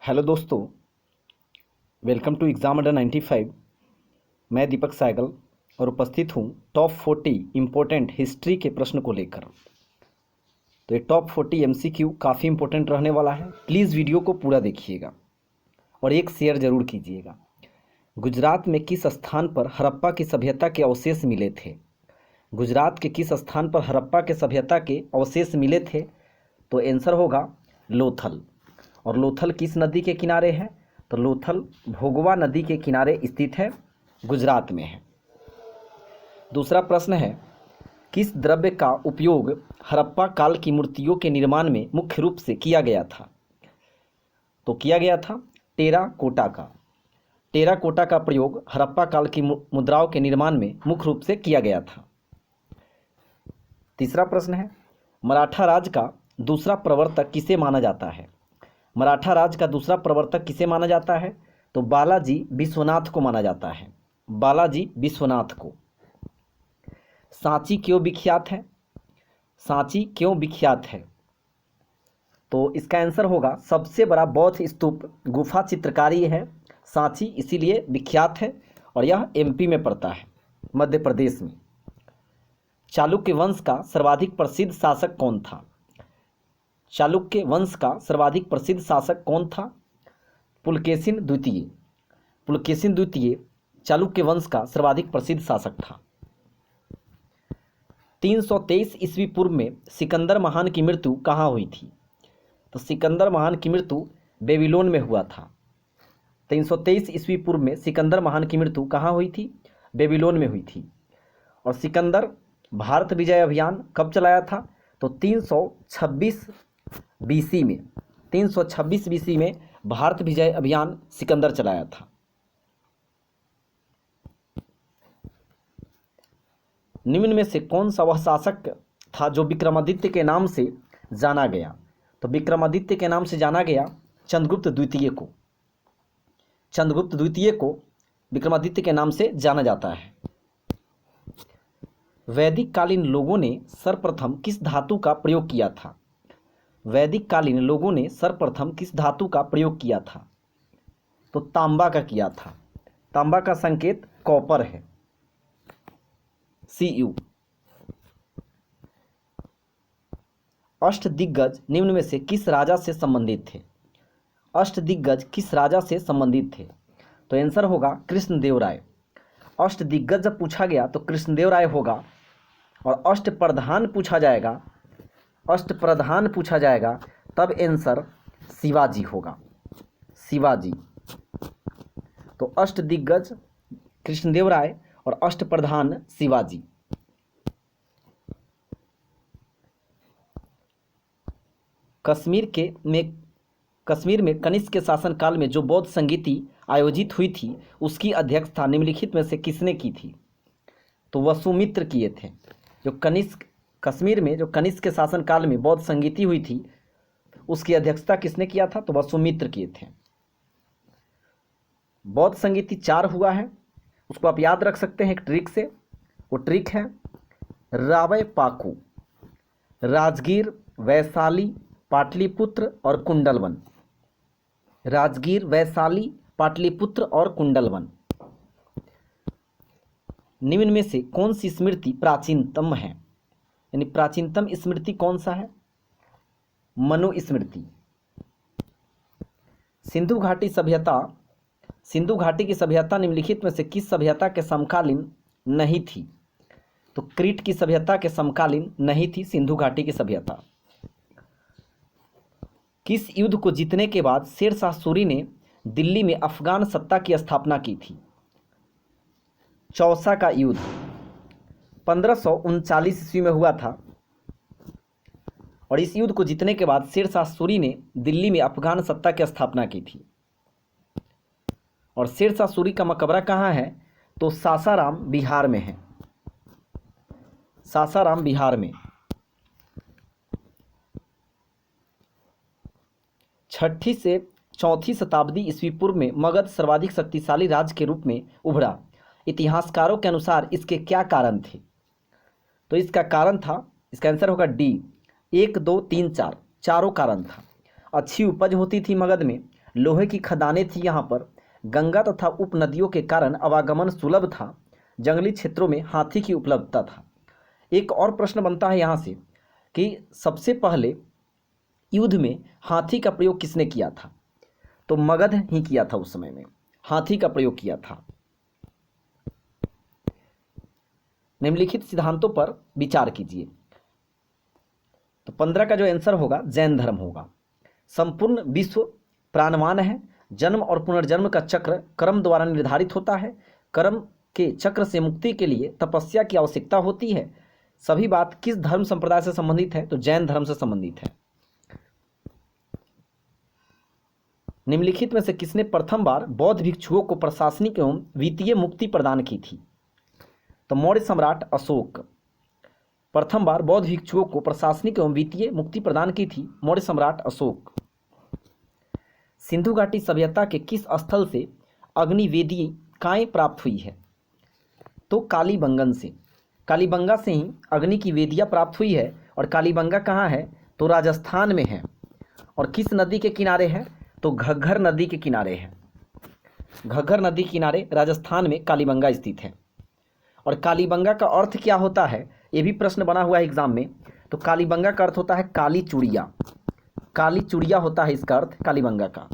Hello दोस्तों, welcome to exam under 95। मैं दीपक साइगल और उपस्थित हूँ टॉप 40 इम्पोर्टेंट हिस्ट्री के प्रश्न को लेकर। तो ये टॉप 40 एमसीक्यू काफ़ी इम्पोर्टेंट रहने वाला है। प्लीज़ वीडियो को पूरा देखिएगा और एक शेयर ज़रूर कीजिएगा। गुजरात में किस स्थान पर हड़प्पा की सभ्यता के अवशेष मिले थे? गुजरात के किस स्थान पर हड़प्पा के सभ्यता के अवशेष मिले थे? तो आंसर होगा लोथल। और लोथल किस नदी के किनारे है? तो लोथल भोगवा नदी के किनारे स्थित है, गुजरात में है। दूसरा प्रश्न है, किस द्रव्य का उपयोग हड़प्पा काल की मूर्तियों के निर्माण में मुख्य रूप से किया गया था? तो किया गया था टेराकोटा का। टेराकोटा का प्रयोग हड़प्पा काल की मुद्राओं के निर्माण में मुख्य रूप से किया गया था। तीसरा प्रश्न है, मराठा राज का दूसरा प्रवर्तक किसे माना जाता है? मराठा राज का दूसरा प्रवर्तक किसे माना जाता है? तो बालाजी विश्वनाथ को माना जाता है, बालाजी विश्वनाथ को। सांची क्यों विख्यात है? सांची क्यों विख्यात है? तो इसका आंसर होगा सबसे बड़ा बौद्ध स्तूप गुफा चित्रकारी है सांची, इसीलिए विख्यात है और यह एमपी में पड़ता है, मध्य प्रदेश में। चालुक्य वंश का सर्वाधिक प्रसिद्ध शासक कौन था? चालुक्य वंश का सर्वाधिक प्रसिद्ध शासक कौन था? पुलकेशिन द्वितीय। पुलकेशिन द्वितीय चालुक्य वंश का सर्वाधिक प्रसिद्ध शासक था। 323 ईस्वी पूर्व में सिकंदर महान की मृत्यु कहाँ हुई थी? तो सिकंदर महान की मृत्यु बेबीलोन में हुआ था। 323 ईस्वी पूर्व में सिकंदर महान की मृत्यु कहाँ हुई थी? बेबीलोन में हुई थी। और सिकंदर भारत विजय अभियान कब चलाया था? तो 326 बीसी में, 326 बीसी में भारत विजय अभियान सिकंदर चलाया था। निम्न में से कौन सा वह शासक था जो विक्रमादित्य के नाम से जाना गया? तो विक्रमादित्य के नाम से जाना गया चंद्रगुप्त द्वितीय को। चंद्रगुप्त द्वितीय को विक्रमादित्य के नाम से जाना जाता है। वैदिक कालीन लोगों ने सर्वप्रथम किस धातु का प्रयोग किया था? वैदिक कालीन लोगों ने सर्वप्रथम किस धातु का प्रयोग किया था? तो तांबा का किया था। तांबा का संकेत कॉपर है, Cu। अष्टदिग्गज निम्न में से किस राजा से संबंधित थे? अष्टदिग्गज किस राजा से संबंधित थे? तो आंसर होगा कृष्णदेवराय। अष्टदिग्गज जब पूछा गया तो कृष्णदेवराय होगा। और अष्टप्रधान पूछा जाएगा, अष्टप्रधान पूछा जाएगा तब आंसर शिवाजी होगा, शिवाजी। तो अष्टदिग्गज कृष्णदेवराय और अष्टप्रधान शिवाजी। कश्मीर में कनिष्क के शासनकाल में जो बौद्ध संगीति आयोजित हुई थी उसकी अध्यक्षता निम्नलिखित में से किसने की थी? तो वसुमित्र किए थे। जो कश्मीर में जो कनिष्क के शासनकाल में बौद्ध संगीति हुई थी उसकी अध्यक्षता किसने किया था? तो वसुमित्र किए थे। बौद्ध संगीति 4 हुआ है, उसको आप याद रख सकते हैं एक ट्रिक से। वो ट्रिक है रावय पाकू, राजगीर, वैशाली, पाटलिपुत्र और कुंडलवन। राजगीर, वैशाली, पाटलिपुत्र और कुंडलवन। निम्न में से कौन सी स्मृति प्राचीनतम है? यानी प्राचीनतम स्मृति कौन सा है? मनुस्मृति। सिंधु घाटी की सभ्यता निम्नलिखित में से किस सभ्यता के समकालीन नहीं थी? तो क्रीट की सभ्यता के समकालीन नहीं थी सिंधु घाटी की सभ्यता। किस युद्ध को जीतने के बाद शेरशाह सूरी ने दिल्ली में अफगान सत्ता की स्थापना की थी? चौसा का युद्ध 1539 ईस्वी में हुआ था। और इस युद्ध को जीतने के बाद शेरशाह सूरी ने दिल्ली में अफगान सत्ता की स्थापना की थी। और शेरशाह सूरी का मकबरा कहाँ है? तो सासाराम बिहार में है, सासाराम बिहार में। 6ठी से 4वीं शताब्दी ईस्वी पूर्व में मगध सर्वाधिक शक्तिशाली राज्य के रूप में उभरा। इतिहासकारों के अनुसार इसके क्या कारण थे? तो इसका कारण था, इसका आंसर होगा डी, 1 2 3 4, चारों कारण था। अच्छी उपज होती थी मगध में, लोहे की खदानें थी यहाँ पर, गंगा तथा उपनदियों के कारण आवागमन सुलभ था, जंगली क्षेत्रों में हाथी की उपलब्धता था। एक और प्रश्न बनता है यहाँ से कि सबसे पहले युद्ध में हाथी का प्रयोग किसने किया था? तो मगध ही किया था, उस समय में हाथी का प्रयोग किया था। निम्नलिखित सिद्धांतों पर विचार कीजिए। तो 15 का जो आंसर होगा जैन धर्म होगा। संपूर्ण विश्व प्राणवान है, जन्म और पुनर्जन्म का चक्र कर्म द्वारा निर्धारित होता है, कर्म के चक्र से मुक्ति के लिए तपस्या की आवश्यकता होती है। सभी बात किस धर्म संप्रदाय से संबंधित है? तो जैन धर्म से संबंधित है। निम्नलिखित में से किसने प्रथम बार बौद्ध भिक्षुओं को प्रशासनिक एवं वित्तीय मुक्ति प्रदान की थी? तो मौर्य सम्राट अशोक। प्रथम बार बौद्ध भिक्षुओं को प्रशासनिक एवं वित्तीय मुक्ति प्रदान की थी मौर्य सम्राट अशोक। सिंधु घाटी सभ्यता के किस स्थल से अग्निवेदिकाएं प्राप्त हुई है? तो कालीबंगन से। कालीबंगा से ही अग्नि की वेदियां प्राप्त हुई है। और कालीबंगा कहाँ है? तो राजस्थान में है। और किस नदी के किनारे है? तो घग्गर नदी के किनारे है। घग्गर नदी किनारे राजस्थान में कालीबंगा स्थित है। और कालीबंगा का अर्थ क्या होता है? ये भी प्रश्न बना हुआ है एग्जाम में। तो कालीबंगा का अर्थ होता है काली चूड़िया। काली चूड़िया होता है इसका अर्थ कालीबंगा का।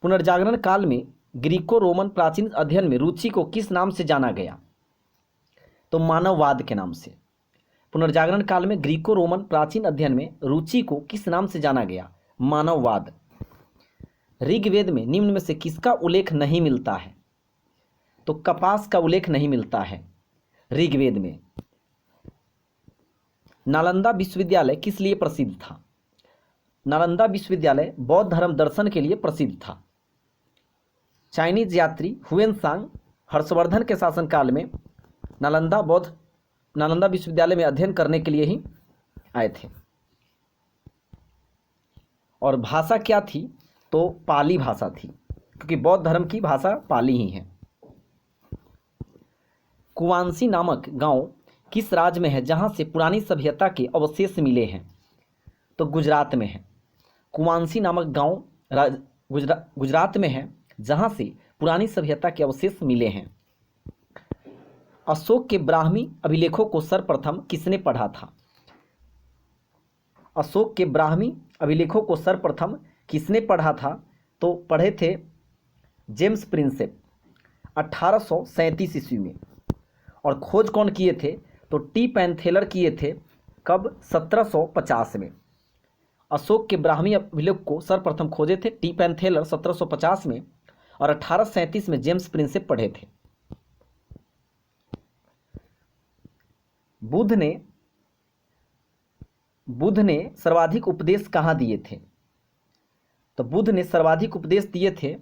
पुनर्जागरण काल में ग्रीको रोमन प्राचीन अध्ययन में रुचि को किस नाम से जाना गया? तो मानववाद के नाम से। पुनर्जागरण काल में ग्रीको रोमन प्राचीन अध्ययन में रुचि को किस नाम से जाना गया? मानववाद। ऋग्वेद में निम्न में से किसका उल्लेख नहीं मिलता है? तो कपास का उल्लेख नहीं मिलता है ऋग्वेद में। नालंदा विश्वविद्यालय किस लिए प्रसिद्ध था? नालंदा विश्वविद्यालय बौद्ध धर्म दर्शन के लिए प्रसिद्ध था। चाइनीज यात्री हुएनसांग हर्षवर्धन के शासनकाल में नालंदा विश्वविद्यालय में अध्ययन करने के लिए ही आए थे। और भाषा क्या थी? तो पाली भाषा थी, क्योंकि बौद्ध धर्म की भाषा पाली ही है। कुवांसी नामक गांव किस राज्य में है जहां से पुरानी सभ्यता के अवशेष मिले हैं? तो गुजरात में है। कुवांसी नामक गांव गुजरात में है जहां से पुरानी सभ्यता के अवशेष मिले हैं। अशोक के ब्राह्मी अभिलेखों को सर्वप्रथम किसने पढ़ा था? अशोक के ब्राह्मी अभिलेखों को सर्वप्रथम किसने पढ़ा था? तो पढ़े थे जेम्स प्रिंसेप 1837 ईस्वी में। और खोज कौन किए थे? तो टी पैंथेलर किए थे। कब? 1750 में। अशोक के ब्राह्मी अभिलेख को सर्वप्रथम खोजे थे टी पैंथेलर 1750 में। और 1837 में जेम्स प्रिंसेप पढ़े थे। बुद्ध ने सर्वाधिक उपदेश कहाँ दिए थे? तो बुद्ध ने सर्वाधिक उपदेश दिए थे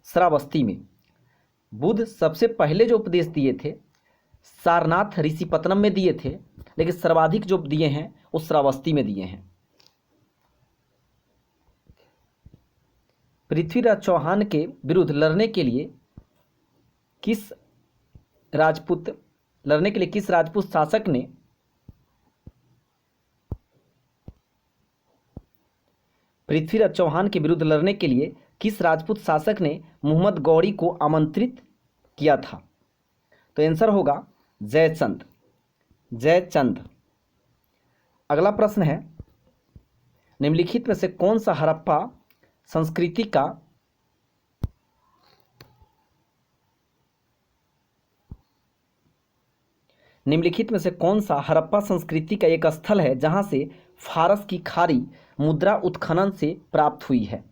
श्रावस्ती में। बुद्ध सबसे पहले जो उपदेश दिए थे सारनाथ ऋषिपत्तनम में दिए थे, लेकिन सर्वाधिक जो दिए हैं वो श्रावस्ती में दिए हैं। पृथ्वीराज चौहान के विरुद्ध लड़ने के लिए किस राजपूत शासक ने पृथ्वीराज चौहान के विरुद्ध लड़ने के लिए किस राजपूत शासक ने मोहम्मद गौरी को आमंत्रित किया था? तो आंसर होगा जयचंद। अगला प्रश्न है, निम्नलिखित में से कौन सा हड़प्पा संस्कृति का एक स्थल है जहां से फारस की खारी मुद्रा उत्खनन से प्राप्त हुई है?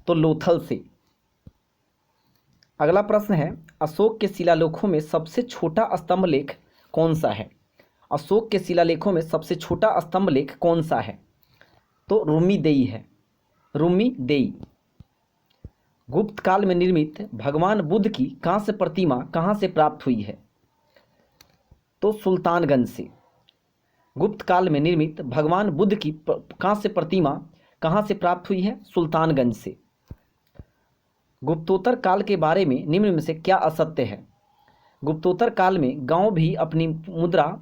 तो लोथल से। अगला प्रश्न है, अशोक के शिलालेखों में सबसे छोटा स्तंभ लेख कौन सा है? अशोक के शिलालेखों में सबसे छोटा स्तंभ लेख कौन सा है? तो रूमीदेई है। रूमीदेई। गुप्त काल में निर्मित भगवान बुद्ध की कांस्य प्रतिमा कहाँ से प्राप्त हुई है? तो सुल्तानगंज से। गुप्त काल में निर्मित भगवान बुद्ध की कांस्य प्रतिमा कहाँ से प्राप्त हुई है? सुल्तानगंज से। गुप्तोत्तर काल के बारे में निम्न में से क्या असत्य है? गुप्तोत्तर काल में गांव भी अपनी मुद्रा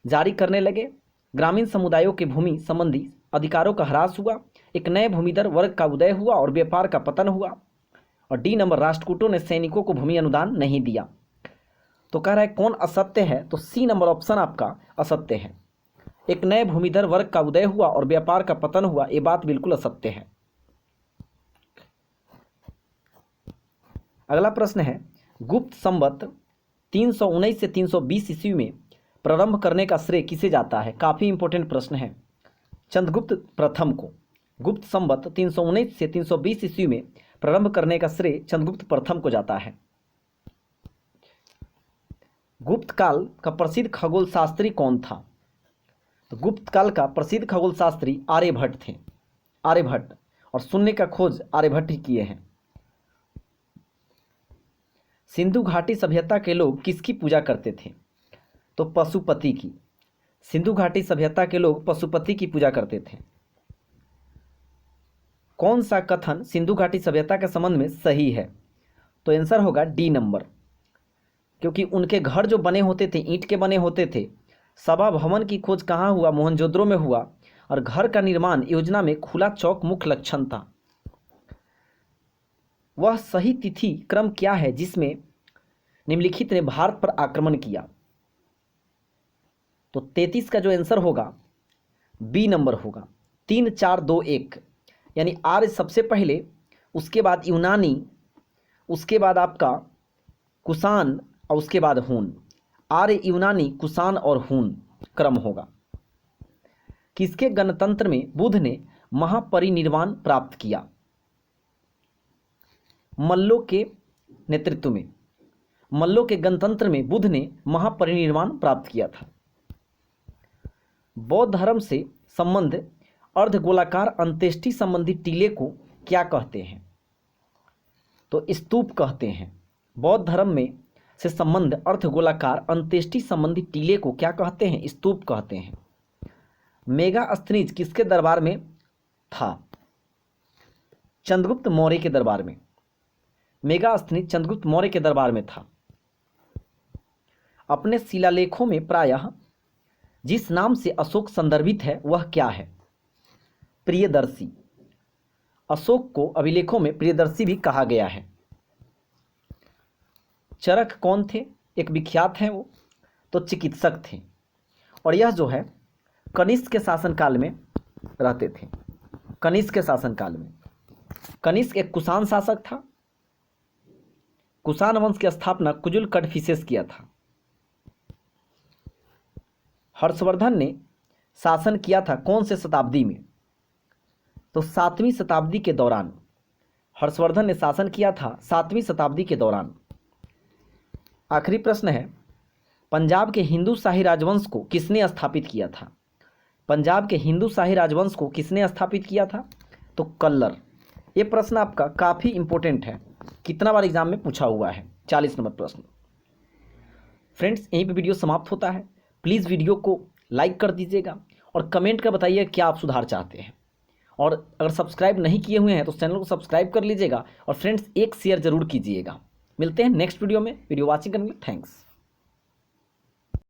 जारी करने लगे। ग्रामीण समुदायों के भूमि संबंधी अधिकारों का ह्रास हुआ, एक नए भूमिधर वर्ग का उदय हुआ और व्यापार का पतन हुआ। और डी नंबर, राष्ट्रकूटों ने सैनिकों को भूमि अनुदान नहीं दिया। तो कह रहा है कौन असत्य है, तो सी नंबर ऑप्शन आपका असत्य है। एक नए भूमिधर वर्ग का उदय हुआ और व्यापार का पतन हुआ, ये बात बिल्कुल असत्य है। अगला प्रश्न है, गुप्त संवत 319 से 320 ईस्वी में प्रारंभ करने का श्रेय किसे जाता है? काफी इंपॉर्टेंट प्रश्न है। चंद्रगुप्त प्रथम को। गुप्त संवत 319 से 320 ईस्वी में प्रारंभ करने का श्रेय चंद्रगुप्त प्रथम को जाता है। गुप्त काल का प्रसिद्ध खगोल शास्त्री कौन था? तो गुप्त काल का प्रसिद्ध खगोल शास्त्री आर्यभट्ट थे। आर्यभट्ट, और शून्य का खोज आर्यभट्ट ही किए हैं। सिंधु घाटी सभ्यता के लोग किसकी पूजा करते थे? तो पशुपति की। सिंधु घाटी सभ्यता के लोग पशुपति की पूजा करते थे। कौन सा कथन सिंधु घाटी सभ्यता के संबंध में सही है? तो आंसर होगा डी नंबर, क्योंकि उनके घर जो बने होते थे ईंट के बने होते थे। सभा भवन की खोज कहाँ हुआ? मोहनजोदड़ो में हुआ। और घर का निर्माण योजना में खुला चौक मुख्य लक्षण था। वह सही तिथि क्रम क्या है जिसमें निम्नलिखित ने भारत पर आक्रमण किया? तो 33 का जो आंसर होगा बी नंबर होगा, 3 4 2 1, यानी आर्य सबसे पहले, उसके बाद यूनानी, उसके बाद आपका कुषाण और उसके बाद हून। आर्य, यूनानी, कुषाण और हून क्रम होगा। किसके गणतंत्र में बुद्ध ने महापरिनिर्वाण प्राप्त किया? मल्लों के नेतृत्व में। मल्लों के गणतंत्र में बुद्ध ने महापरिनिर्वाण प्राप्त किया था। बौद्ध धर्म से संबंध अर्धगोलाकार अंत्येष्टि संबंधी टीले को क्या कहते हैं? तो स्तूप कहते हैं। बौद्ध धर्म में से संबंध अर्धगोलाकार अंत्येष्टि संबंधी टीले को क्या कहते हैं? स्तूप कहते हैं। मेगास्थनीज किसके दरबार में था? चंद्रगुप्त मौर्य के दरबार में। मेगास्थनीज चंद्रगुप्त मौर्य के दरबार में था। अपने शिलालेखों में प्रायः जिस नाम से अशोक संदर्भित है वह क्या है? प्रियदर्शी। अशोक को अभिलेखों में प्रियदर्शी भी कहा गया है। चरक कौन थे? एक विख्यात हैं वो, तो चिकित्सक थे। और यह जो है कनिष्क के शासनकाल में रहते थे। कनिष्क के शासनकाल में। कनिष्क एक कुषाण शासक था। कुषाण वंश की स्थापना कुजुल कड़फिसेस किया था। हर्षवर्धन ने शासन किया था कौन से शताब्दी में? तो 7वीं शताब्दी के दौरान। हर्षवर्धन ने शासन किया था 7वीं शताब्दी के दौरान। आखिरी प्रश्न है, पंजाब के हिंदू शाही राजवंश को किसने स्थापित किया था? पंजाब के हिंदू शाही राजवंश को किसने स्थापित किया था? तो कल्लर। ये प्रश्न आपका काफ़ी इंपॉर्टेंट है, कितना बार एग्जाम में पूछा हुआ है, 40 नंबर प्रश्न। फ्रेंड्स, यहीं पे वीडियो समाप्त होता है। प्लीज़ वीडियो को लाइक कर दीजिएगा और कमेंट कर बताइए क्या आप सुधार चाहते हैं। और अगर सब्सक्राइब नहीं किए हुए हैं तो चैनल को सब्सक्राइब कर लीजिएगा और फ्रेंड्स एक शेयर जरूर कीजिएगा। मिलते हैं नेक्स्ट वीडियो में। वीडियो वॉचिंग करने के लिए थैंक्स।